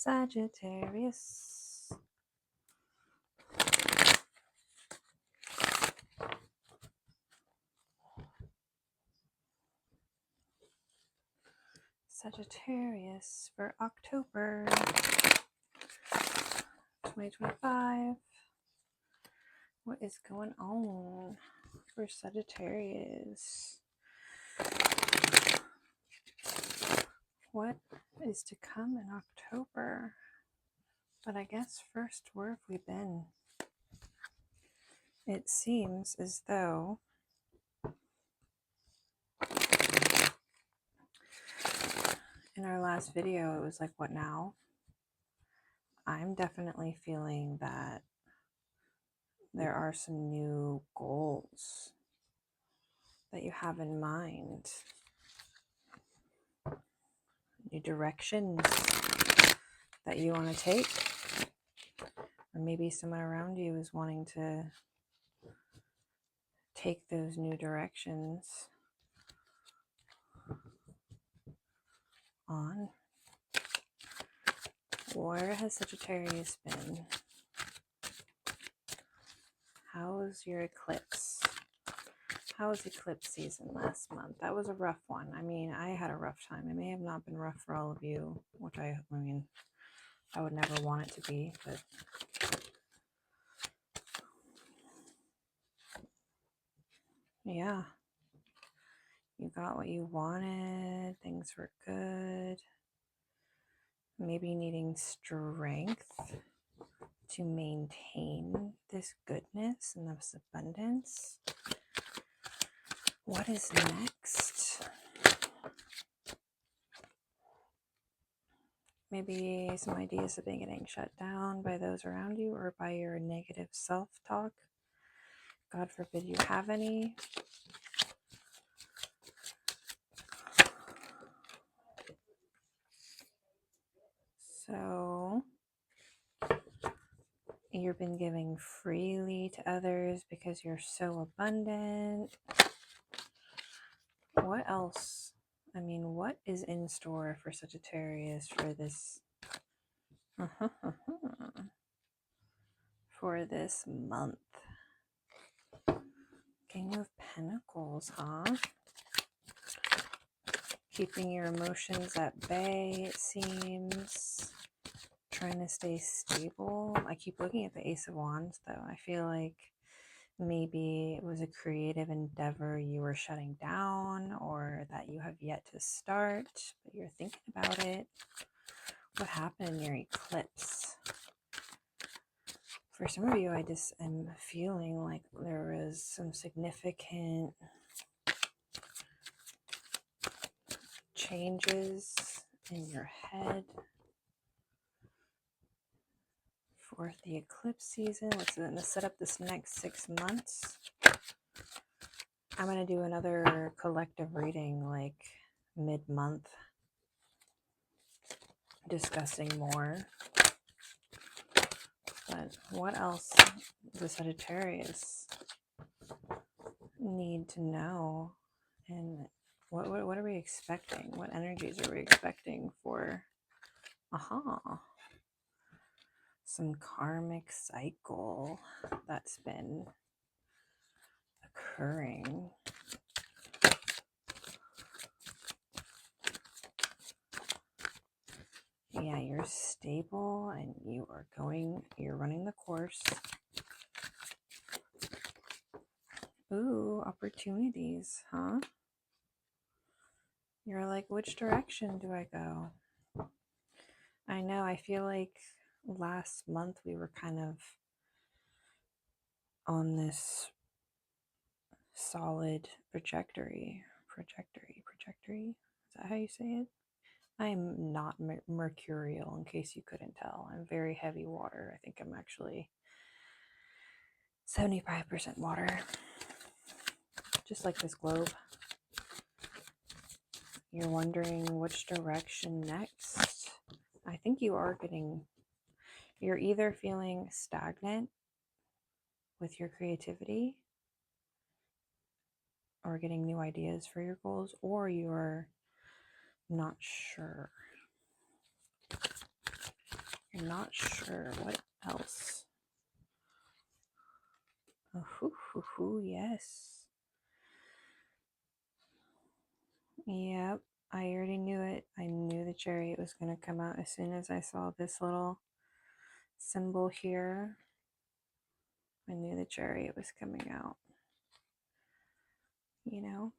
Sagittarius. Sagittarius for October 2025. What is going on for Sagittarius? What is to come in October? But I guess first, where have we been? It seems as though in our last video, it was like, what now? I'm definitely feeling that there are some new goals that you have in mind, new directions that you want to take, or maybe someone around you is wanting to take those new directions on. Where has Sagittarius been? How was your eclipse? How was eclipse season last month? That was a rough one. I mean, I had a rough time. It may have not been rough for all of you, which I mean, I would never want it to be, but yeah, you got what you wanted. Things were good. Maybe needing strength to maintain this goodness and this abundance. What is next? Maybe some ideas have been getting shut down by those around you or by your negative self-talk. God forbid you have any. So you've been giving freely to others because you're so abundant. What else? I mean, what is in store for Sagittarius for this for this month? King of Pentacles, huh? Keeping your emotions at bay, it seems. Trying to stay stable. I keep looking at the Ace of Wands, though. I feel like maybe it was a creative endeavor you were shutting down or that you have yet to start, but you're thinking about it. What happened in your eclipse? For some of you, I just am feeling like there was some significant changes in your head for the eclipse season. Let's set up this next 6 months. I'm going to do another collective reading like mid-month, discussing more. But what else does Sagittarius need to know? And what are we expecting? What energies are we expecting for some karmic cycle that's been occurring? Yeah, you're stable and you're running the course. Ooh, opportunities, huh? You're like, which direction do I go? I know, I feel like last month we were kind of on this solid trajectory. Is that how you say it? I am not mercurial, in case you couldn't tell. I'm very heavy water. I think I'm actually 75% water, just like this globe. You're wondering which direction next. I think you're either feeling stagnant with your creativity or getting new ideas for your goals, or you're not sure. not sure. What else? Oh, yes. Yep, I already knew it. I knew the chariot was going to come out as soon as I saw this little symbol here. I knew the chariot was coming out. You know?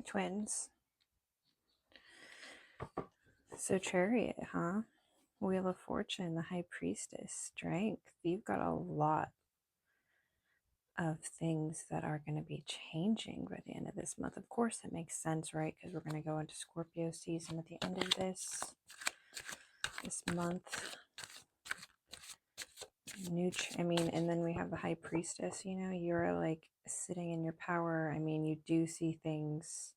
Twins. So chariot, huh? Wheel of Fortune, the High Priestess, Strength. You've got a lot of things that are going to be changing by the end of this month. Of course, it makes sense, right? Because we're going to go into Scorpio season at the end of this month. And then we have the High Priestess. You know, you're like sitting in your power. I mean, you do see things.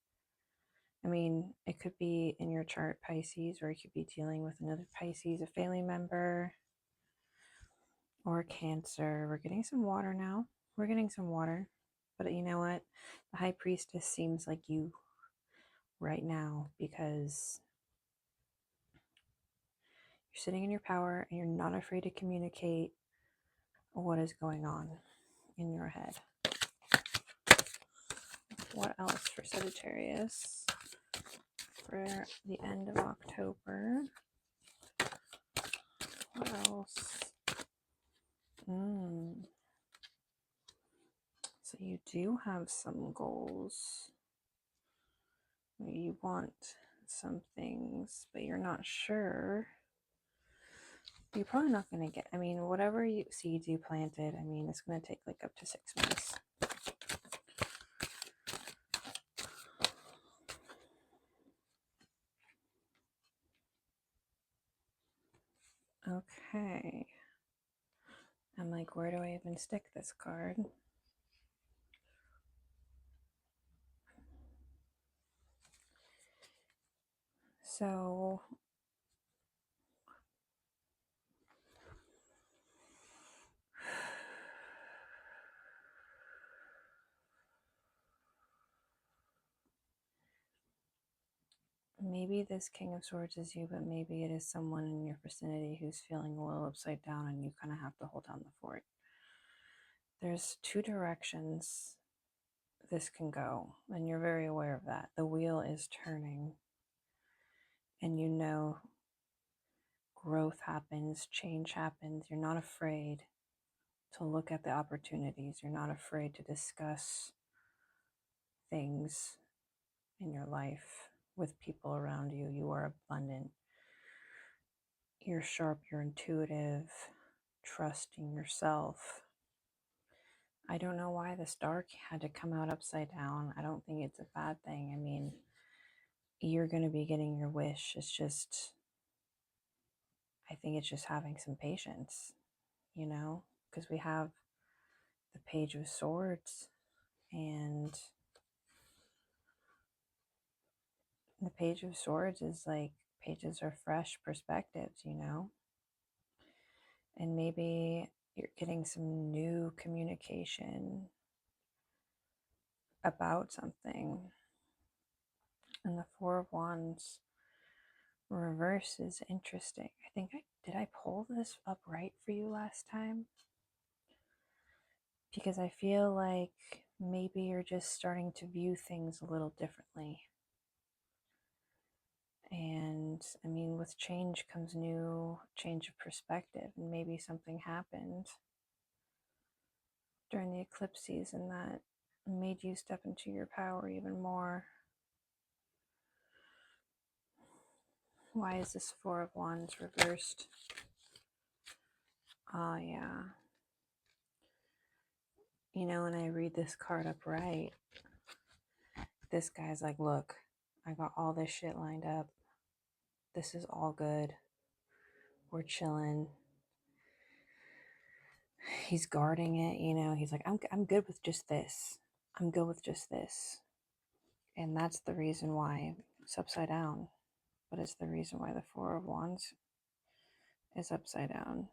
I mean, it could be in your chart Pisces, or you could be dealing with another Pisces, a family member, or Cancer. We're getting some water now. We're getting some water. But you know what? The High Priestess seems like you right now, because you're sitting in your power and you're not afraid to communicate what is going on in your head. What else for Sagittarius for the end of October? What else? So you do have some goals. You want some things, but you're not sure. You're probably not going to get, whatever seeds you planted, it's going to take like up to 6 months. Okay. I'm like, where do I even stick this card? So maybe this King of Swords is you, but maybe it is someone in your vicinity who's feeling a little upside down and you kind of have to hold down the fort. There's 2 directions this can go, and you're very aware of that. The wheel is turning, and you know growth happens, change happens. You're not afraid to look at the opportunities. You're not afraid to discuss things in your life with people around you. You are abundant. You're sharp, you're intuitive, trusting yourself. I don't know why the star had to come out upside down. I don't think it's a bad thing. You're going to be getting your wish. I think it's just having some patience, because we have the Page of Swords, and the Page of Swords is like, pages are fresh perspectives, and maybe you're getting some new communication about something. And the Four of Wands reverse is interesting. Did I pull this up right for you last time? Because I feel like maybe you're just starting to view things a little differently. And with change comes new change of perspective, and maybe something happened during the eclipse season that made you step into your power even more. Why is this Four of Wands reversed? Oh, yeah. When I read this card upright, this guy's like, look, I got all this shit lined up. This is all good. We're chilling. He's guarding it, he's like, I'm good with just this. I'm good with just this. And that's the reason why it's upside down. But it's the reason why the Four of Wands is upside down.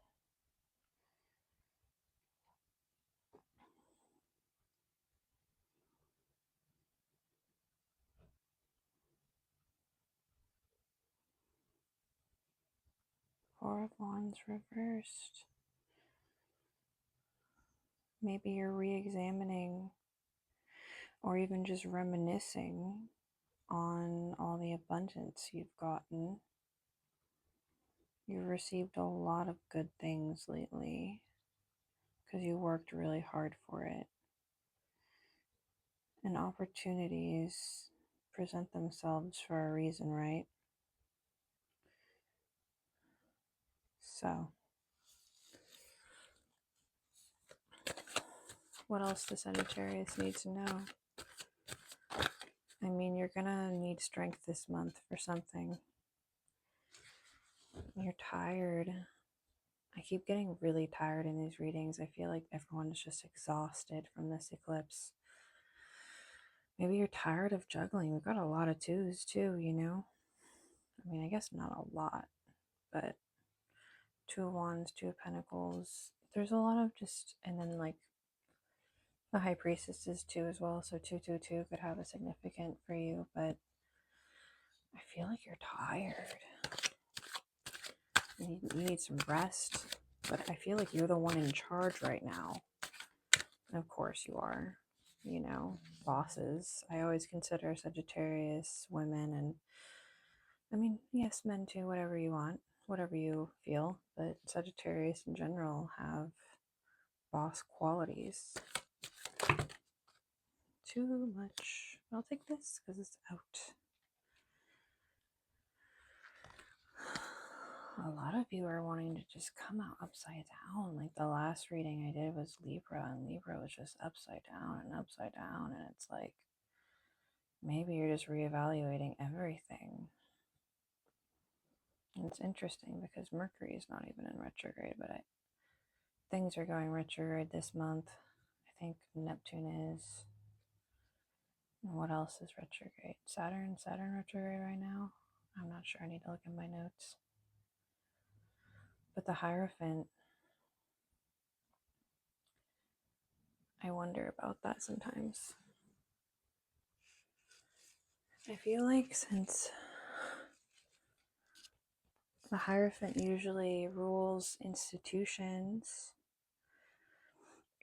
Four of Wands reversed. Maybe you're re-examining or even just reminiscing on all the abundance you've gotten. You've received a lot of good things lately because you worked really hard for it. And opportunities present themselves for a reason, right? So, what else does Sagittarius need to know? I mean, you're gonna need strength this month for something. You're tired. I keep getting really tired in these readings. I feel like everyone is just exhausted from this eclipse. Maybe you're tired of juggling. We've got a lot of twos too, you know? I mean, I guess not a lot, but Two of Wands, Two of Pentacles. There's a lot of just, and then like the High Priestess is two as well. So 222 could have a significant for you, but I feel like you're tired. You need some rest, but I feel like you're the one in charge right now. Of course you are, you know, bosses. I always consider Sagittarius women, and I mean, yes, men too, whatever you want, whatever you feel, but Sagittarius in general have boss qualities. Too much. I'll take this because it's out. A lot of you are wanting to just come out upside down. Like the last reading I did was Libra, and Libra was just upside down and upside down. And it's like, maybe you're just reevaluating everything. And it's interesting because Mercury is not even in retrograde, but things are going retrograde this month. I think Neptune is. And what else is retrograde? Saturn retrograde right now? I'm not sure. I need to look in my notes. But the Hierophant, I wonder about that sometimes. I feel like since the Hierophant usually rules institutions,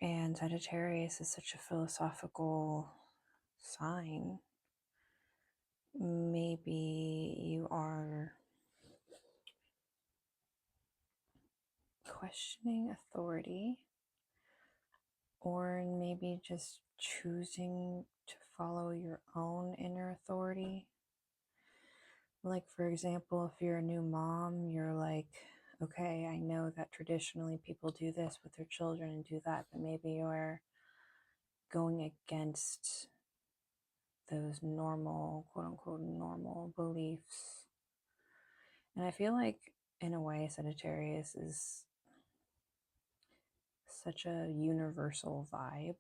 and Sagittarius is such a philosophical sign, maybe you are questioning authority, or maybe just choosing to follow your own inner authority. Like, for example, if you're a new mom, you're like, okay, I know that traditionally people do this with their children and do that, but maybe you're going against those normal, quote unquote, normal beliefs. And I feel like, in a way, Sagittarius is such a universal vibe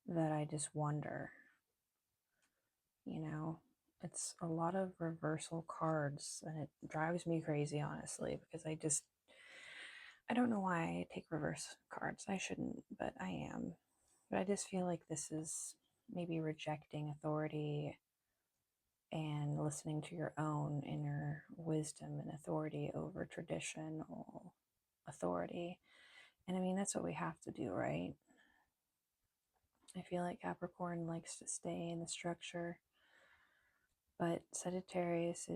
that I just wonder, you know, it's a lot of reversal cards, and it drives me crazy, honestly, because I don't know why I take reverse cards. I shouldn't, but I am. But I just feel like this is maybe rejecting authority and listening to your own inner wisdom and authority over traditional authority. And I mean, that's what we have to do, right? I feel like Capricorn likes to stay in the structure, but Sagittarius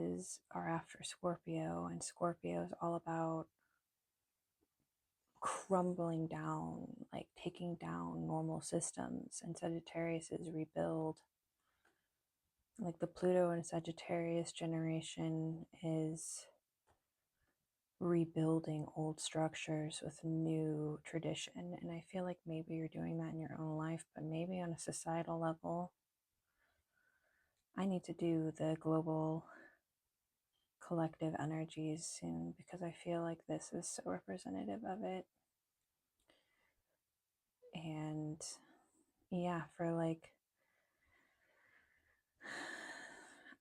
are after Scorpio, and Scorpio is all about crumbling down, like taking down normal systems, and Sagittarius is rebuild. Like the Pluto and Sagittarius generation is rebuilding old structures with new tradition. And I feel like maybe you're doing that in your own life, but maybe on a societal level, I need to do the global collective energies soon, because I feel like this is so representative of it. And yeah, for like,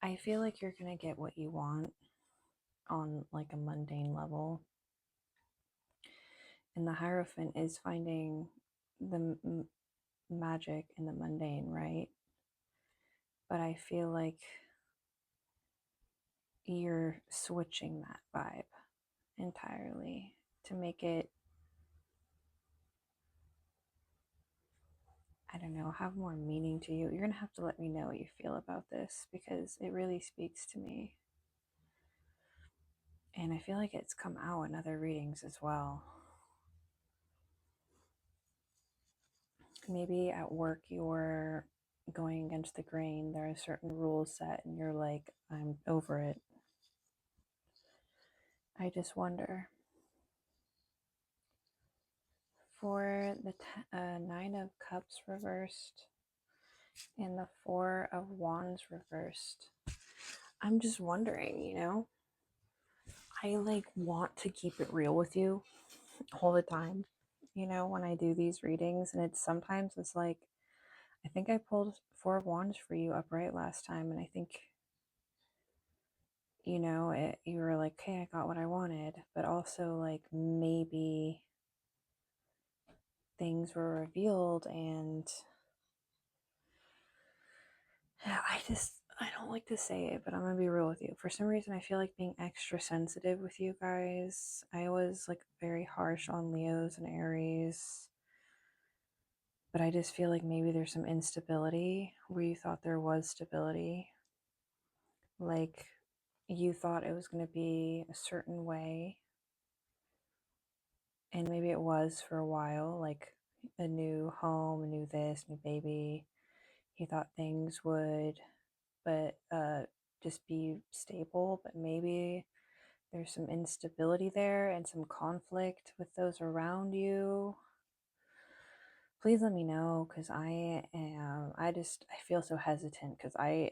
I feel like you're gonna get what you want on like a mundane level, and the Hierophant is finding the magic in the mundane, right? But I feel like you're switching that vibe, entirely to make it, I don't know, have more meaning to you. You're going to have to let me know what you feel about this because it really speaks to me. And I feel like it's come out in other readings as well. Maybe at work you're going against the grain. There are certain rules set and you're like, I'm over it. I just wonder. For the Nine of Cups reversed and the Four of Wands reversed, I'm just wondering, I like want to keep it real with you all the time, when I do these readings. And it's like, I think I pulled Four of Wands for you upright last time. And I think, you were like, hey, I got what I wanted. But also, like, maybe things were revealed and I don't like to say it, but I'm gonna be real with you. For some reason, I feel like being extra sensitive with you guys. I was like very harsh on Leos and Aries, but I just feel like maybe there's some instability where you thought there was stability. Like you thought it was gonna be a certain way, and maybe it was for a while, like a new home, a new this, new baby. You thought things would but just be stable, but maybe there's some instability there and some conflict with those around you. Please let me know, because I feel so hesitant because I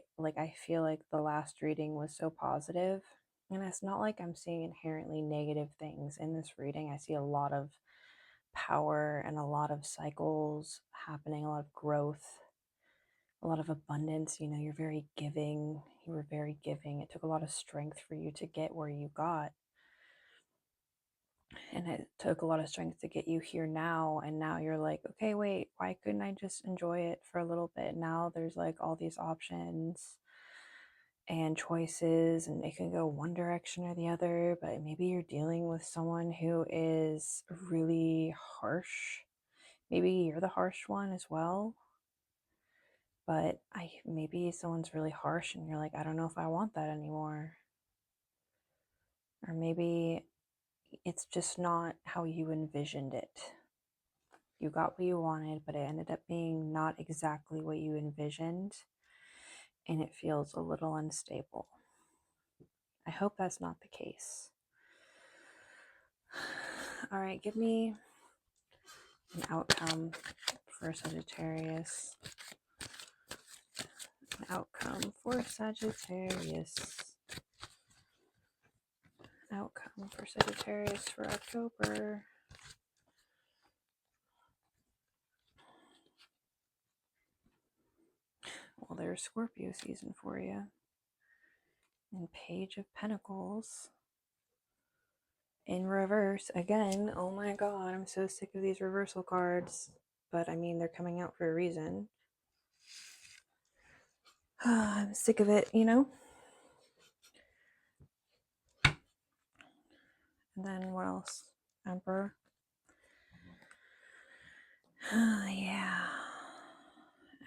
feel like the last reading was so positive, and it's not like I'm seeing inherently negative things in this reading. I see a lot of power and a lot of cycles happening, a lot of growth, a lot of abundance. You're very giving. You were very giving. It took a lot of strength for you to get where you got. And it took a lot of strength to get you here now. And now you're like, okay, wait, why couldn't I just enjoy it for a little bit? Now there's like all these options and choices, and it can go one direction or the other. But maybe you're dealing with someone who is really harsh. Maybe you're the harsh one as well. But maybe someone's really harsh and you're like, I don't know if I want that anymore. Or maybe it's just not how you envisioned it. You got what you wanted, but it ended up being not exactly what you envisioned, and it feels a little unstable. I hope that's not the case. All right, give me an outcome for Sagittarius. An outcome for Sagittarius. Outcome for Sagittarius for October. Well, there's Scorpio season for you. And Page of Pentacles in reverse again. Oh my god, I'm so sick of these reversal cards. But I mean, they're coming out for a reason. I'm sick of it, And then what else? Emperor. Yeah.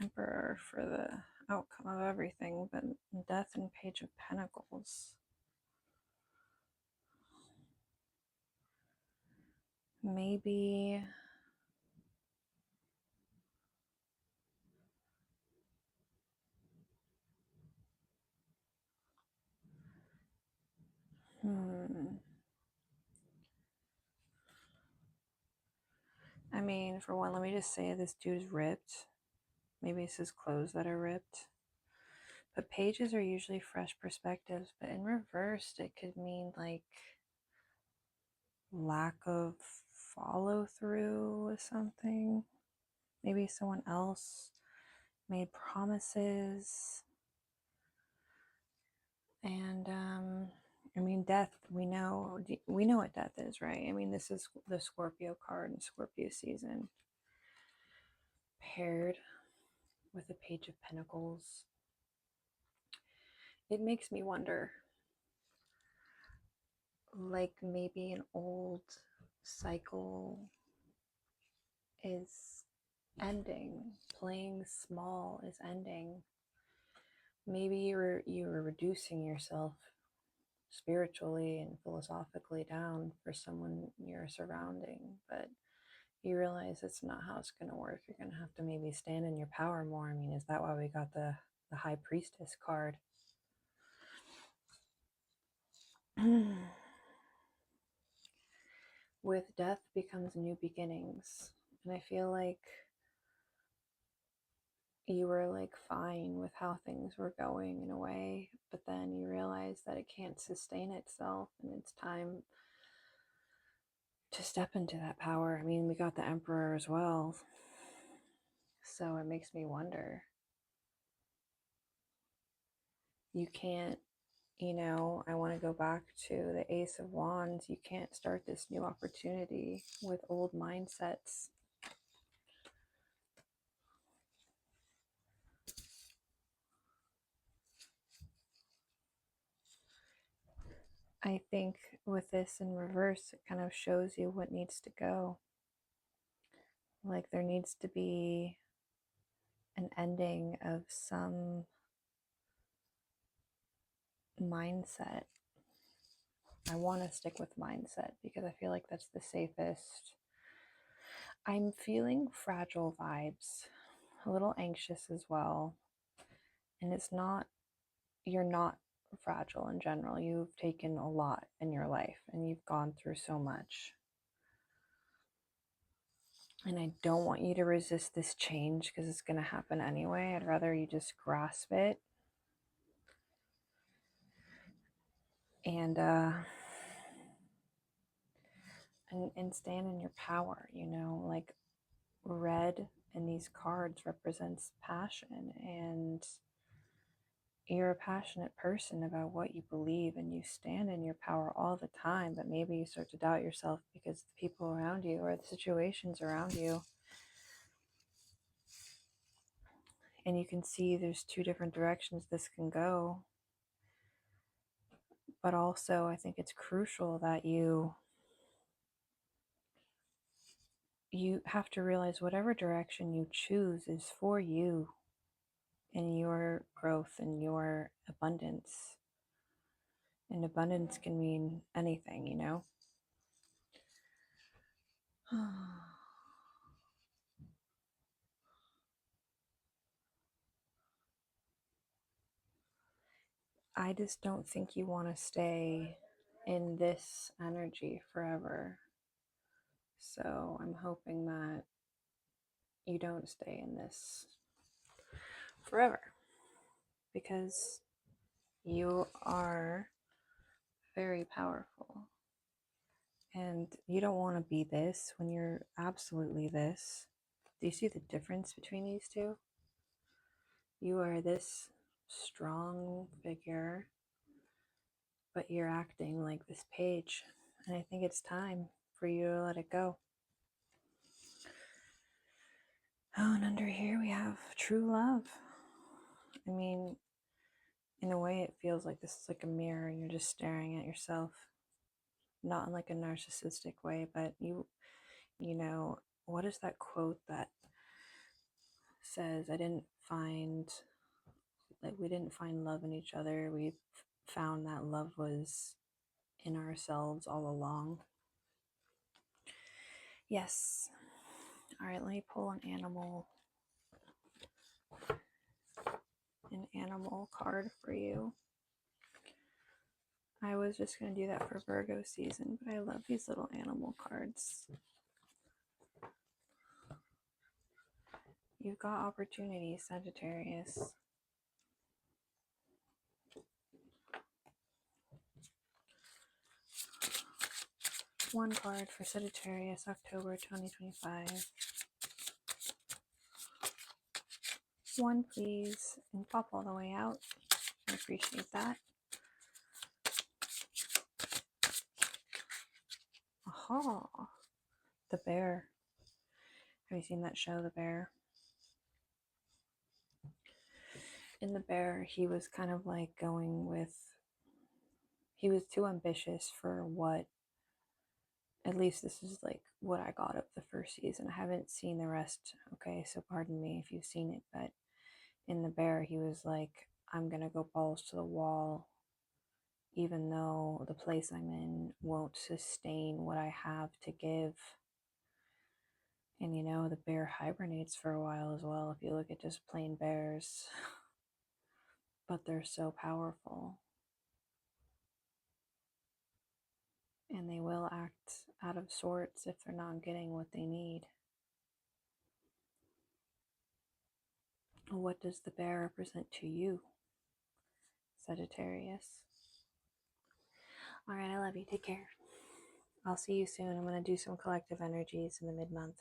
Emperor for the outcome of everything, but Death and Page of Pentacles. Maybe I mean, for one, let me just say this dude's ripped. Maybe it's his clothes that are ripped. But pages are usually fresh perspectives, but in reversed, it could mean like lack of follow through with something. Maybe someone else made promises. And I mean, death, we know what death is, right? I mean, this is the Scorpio card in Scorpio season paired with the Page of Pentacles. It makes me wonder, like maybe an old cycle is ending, playing small is ending. Maybe you were reducing yourself spiritually and philosophically down for someone you're surrounding, but you realize it's not how it's going to work. You're going to have to maybe stand in your power more. I mean, is that why we got the high priestess card? With death becomes new beginnings, and I feel like you were like fine with how things were going in a way, but then you realize that it can't sustain itself and it's time to step into that power. I mean, we got the emperor as well, so it makes me wonder. You can't, I want to go back to the Ace of Wands. You can't start this new opportunity with old mindsets. I think with this in reverse, it kind of shows you what needs to go. Like there needs to be an ending of some mindset. I want to stick with mindset because I feel like that's the safest. I'm feeling fragile vibes, a little anxious as well. And it's not, you're not fragile in general. You've taken a lot in your life and you've gone through so much. And I don't want you to resist this change because it's going to happen anyway. I'd rather you just grasp it and and stand in your power, like red in these cards represents passion, and you're a passionate person about what you believe and you stand in your power all the time, but maybe you start to doubt yourself because the people around you or the situations around you, and you can see there's two different directions this can go. But also I think it's crucial that you have to realize whatever direction you choose is for you and your growth and your abundance. And abundance can mean anything. I just don't think you want to stay in this energy forever. So I'm hoping that you don't stay in this forever because you are very powerful. And you don't want to be this when you're absolutely this. Do you see the difference between these two? You are this strong figure, but you're acting like this page. And I think it's time for you to let it go. Oh, and under here we have true love. I mean, in a way, it feels like this is like a mirror and you're just staring at yourself. Not in like a narcissistic way, but what is that quote that says, we didn't find love in each other. We found that love was in ourselves all along. Yes. All right, let me pull an animal card for you. I was just going to do that for Virgo season, but I love these little animal cards. You've got opportunities, Sagittarius. One card for Sagittarius, October 2025. One, please, and pop all the way out. I appreciate that. Aha! The bear. Have you seen that show, The Bear? In The Bear, he was kind of like going with, he was too ambitious for what, at least this is like what I got of the first season. I haven't seen the rest, okay, so pardon me if you've seen it, but in the bear, he was like, I'm gonna go balls to the wall, even though the place I'm in won't sustain what I have to give. And you know, the bear hibernates for a while as well, if you look at just plain bears. But they're so powerful. And they will act out of sorts if they're not getting what they need. What does the bear represent to you, Sagittarius? All right, I love you. Take care. I'll see you soon. I'm going to do some collective energies in the mid-month.